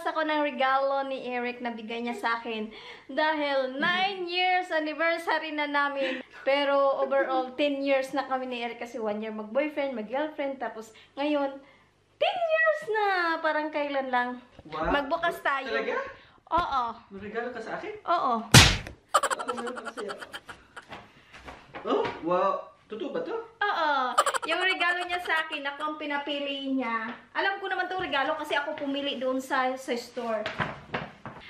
Nagbubukas ako ng regalo ni Eric na bigay niya sa akin. Dahil 9 years anniversary na namin. Pero overall, 10 years na kami ni Eric kasi 1 year mag-boyfriend, mag-girlfriend. Tapos ngayon, 10 years na! Parang kailan lang. Wow. Magbukas tayo. Talaga? Oo. May regalo ka sa akin? Oo. Ako meron ka sa'yo. Oh, wow. Totoo ba to? Oo. Yung regalo niya sa akin, ako ang pinapili niya. Alam ko naman itong regalo kasi ako pumili doon sa store.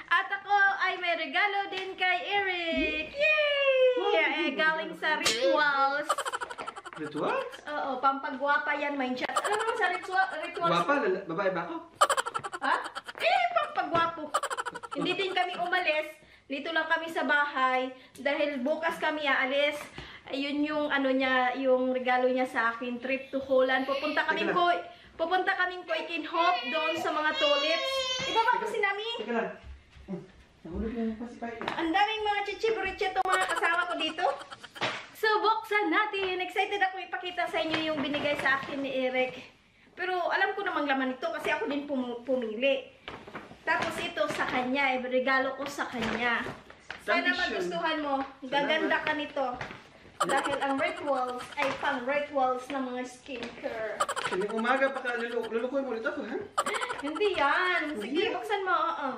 At ako ay may regalo din kay Eric. Yay! Galing sa Rituals. Rituals? Oo, pampagwapa yan, mind chat. Alam mo sa Rituals? Guwapa? Babae ba ako? Ha? Pampagwapo. Hindi din kami umalis. Dito lang kami sa bahay. Dahil bukas kami aalis. Ayun yung ano niya, yung regalo niya sa akin, trip to Holland. Pupunta kaming Koikenhof doon sa mga tulips. Ibaba ko si Nami. Teka lang. Nahulog na yung pasipay. Ang daming mga chichi-buriche itong mga kasama ko dito. So, buksan natin. Excited ako ipakita sa inyo yung binigay sa akin ni Eric. Pero alam ko namang laman ito kasi ako din pumili. Tapos ito sa kanya, regalo ko sa kanya. Sana magustuhan mo. Gaganda ka nito. Dahil ang Rituals ay pang Rituals na mga skincare. Hindi umaga pa ka lulukoy mo ulit ako, ha? Hindi yan. Sige, buksan mo. Oo.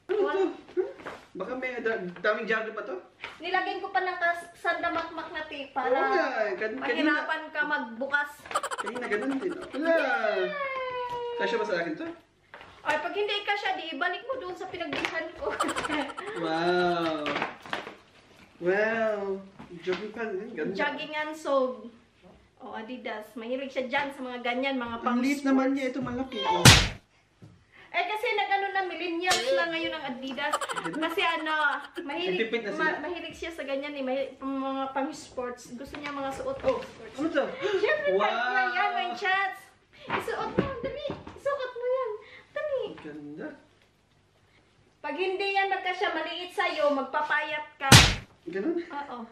Ano to? Huh? Baka may daming jargon pa to? Nilagyan ko pa ng sandamakmak na tape Oo para nga. mahirapan ka magbukas. Kanina ganun din. Wala. Kasya ba sa akin to? Ay, pag hindi ka siya, di ibalik mo doon sa pinagbilhan ko. Wow. Wow. Jogging pants. Ganda. Jogging and sog. O, Adidas. Mahilig siya dyan sa mga ganyan, mga pang Ang liit naman niya. Ito malaki. Oh. Eh, kasi nag-ano na, millennials na ngayon ang Adidas. Kasi ano, mahilig, Nagtipid na sila. mahilig siya sa ganyan eh. Mga pang sports. Gusto niya mga suot. Oh, sports. ano to? Siyempre, Wow. type na yan, my chats. Isuot mo, dali. Isuot mo yan. Dali. Ganda. Pag hindi yan magkasya maliit sa'yo, magpapayat ka. Ganun? Oo.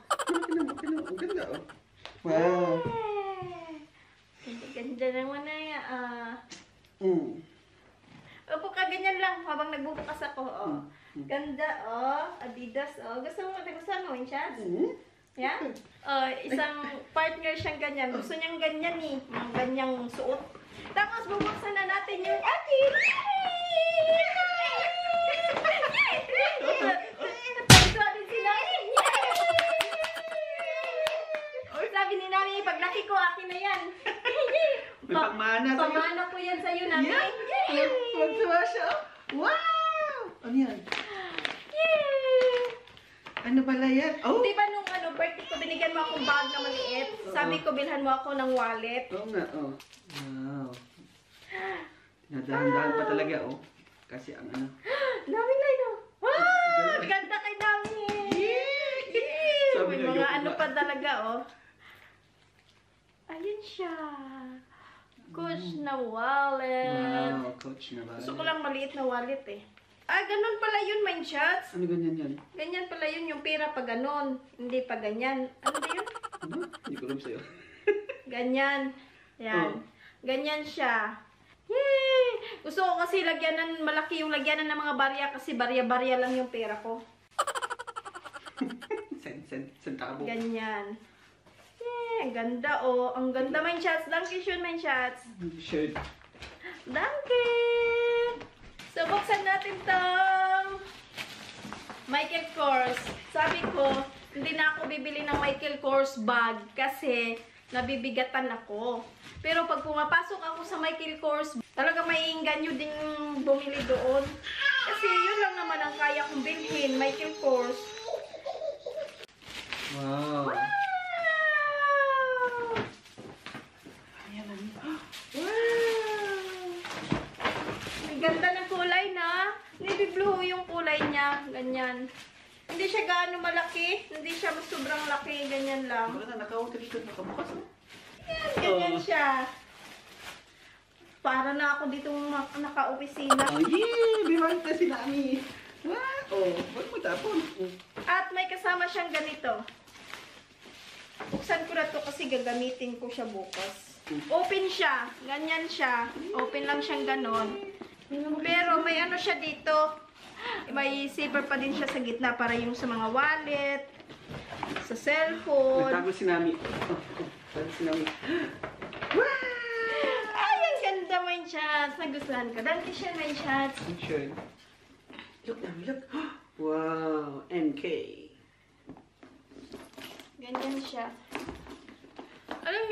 Ang ganda, oh. Wow. Ganda naman na yan. Upo ka, ganyan lang habang nagbubukas ako. Oh. Ganda, oh. Adidas, oh. Nagustuhan mo yung chats? Yeah? Oh, isang partner siyang ganyan. Gusto niyang ganyan eh. Mga ganyang suot. Tapos bubuksan na natin yung akin. Sabi ni Nami, pag laki ko, akin na yan. May pagmana sa'yo. Pamana ko yan sa'yo, Nami. Yeah. Magsawa siya. Wow! Ano yan? Yay! Ano pala yan? Oh! Di ba nung birthday ko, binigyan mo akong bag na maliit? Sabi ko, bilhan mo ako ng wallet. Oo nga, oh. Wow. Tinadahan-dahan pa talaga, oh. Kasi ang ano. Nami na ito. Wow! Ganda kay Nami. Sabi May niya, mga yung ano pa talaga, oh. Ayun siya. Coach na wallet. Wow, coach na ba? Gusto ko lang maliit na wallet eh. Ah, ganun pala yun, mind shots. Ano ganyan yan? Ganyan pala yun, yung pera pa ganon. Hindi pa ganyan. Ano ba yun? Ano? Hindi ko alam sa'yo. Ganyan. Yan. Oh. Ganyan siya. Yay! Gusto ko kasi lagyanan, malaki yung lagyanan ng mga barya kasi barya-barya lang yung pera ko. Centavo. Ganyan. Yay! Ang ganda oh. Ang ganda, mind shots. Danke schön, mind shots. Shirt. Danke! So, buksan natin tong Michael Kors. Sabi ko, hindi na ako bibili ng Michael Kors bag kasi nabibigatan ako. Pero pag pumapasok ako sa Michael Kors, talaga maiinganyo din bumili doon. Kasi yun lang naman ang kaya kong bilhin, Michael Kors. Wow. Wow! Ayan, ano? Wow! Ang ganda ng kulay na. Navy blue yung kulay niya. Ganyan. Hindi siya gaano malaki. Hindi siya sobrang laki. Ganyan lang. Baka na nakaw dito, nakabukas, oh. Yan, ganyan siya. Para na ako dito naka-opisina. Oh, yay! Bimanta si Nami. Wow! Oh, wag mo tapon. At may kasama siyang ganito. Buksan ko na to kasi gagamitin ko siya bukas. Open siya. Ganyan siya. Open lang siyang ganon. Pero may ano siya dito. May zipper pa din siya sa gitna para yung sa mga wallet, sa cellphone. Nagtago si Nami. Nagtago si Nami. Ay, ang ganda mo yung shots. Nagustuhan ko. Dante siya may shots. Sure. Look, Nami, look. Wow, NK. Ganyan siya. Alam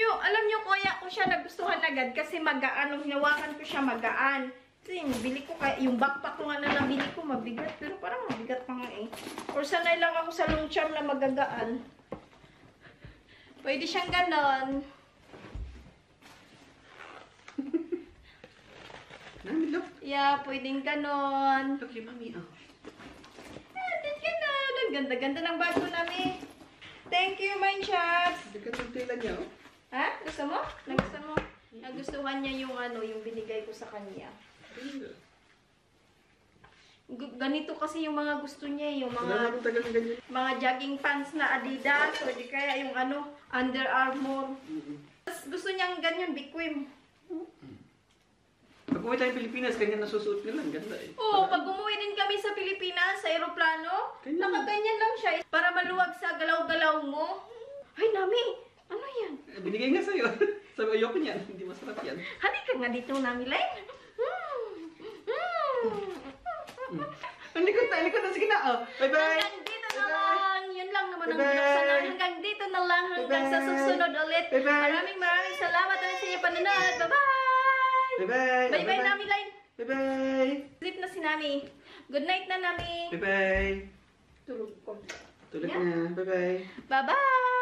nyo, kaya ko siya nagustuhan agad kasi magaan. Nung hinawakan ko siya, magaan. Kasi bili ko, yung backpack ko nga na nabili ko, mabigat. Pero parang mabigat pa nga eh. Or sanay lang ako sa long charm na magagaan. Pwede siyang ganon. Nami, look. Yeah, pwedeng ganon. Look, yung mami, oh. Din ganon. Ang ganda-ganda ng bago namin. Thank you, Mind Shots. Bigat ang tela niya, oh. Ha? Gusto mo? Nagustuhan mo? Nagustuhan niya yung yung binigay ko sa kanya. Ganito kasi yung mga gusto niya, yung Wala mga akong tagal ng ganyan. jogging pants na Adidas o di kaya yung Under Armour. Tapos gusto niyang ganyan, bikwim. Pag umuwi tayong Pilipinas, ganyan nasusuot nila. Ang ganda eh. Oo, pag umuwi din kami sa Pilipinas, sa aeroplano, Ganyan. nakaganyan lang siya para maluwag sa galaw-galaw mo. Ay, Nami! Ano yan? Binigay nga sa'yo. Sabi, ayoko niyan. Hindi masarap yan. Halika nga dito, Nami Line. Ang likod na. Sige na, oh. Bye-bye. Hanggang dito na lang. Yun lang naman ang Bye-bye. binuksan namin. Hanggang dito na lang. Hanggang sa Bye-bye. susunod ulit. Bye-bye. Maraming salamat ulit sa inyong panonood. Bye-bye! Bye-bye. Bye-bye, Nami Line. Bye-bye. Sleep na si Nami. Good night na, Nami. Bye-bye. Tulog ko. Tulog Yeah. na. Bye-bye. Bye-bye!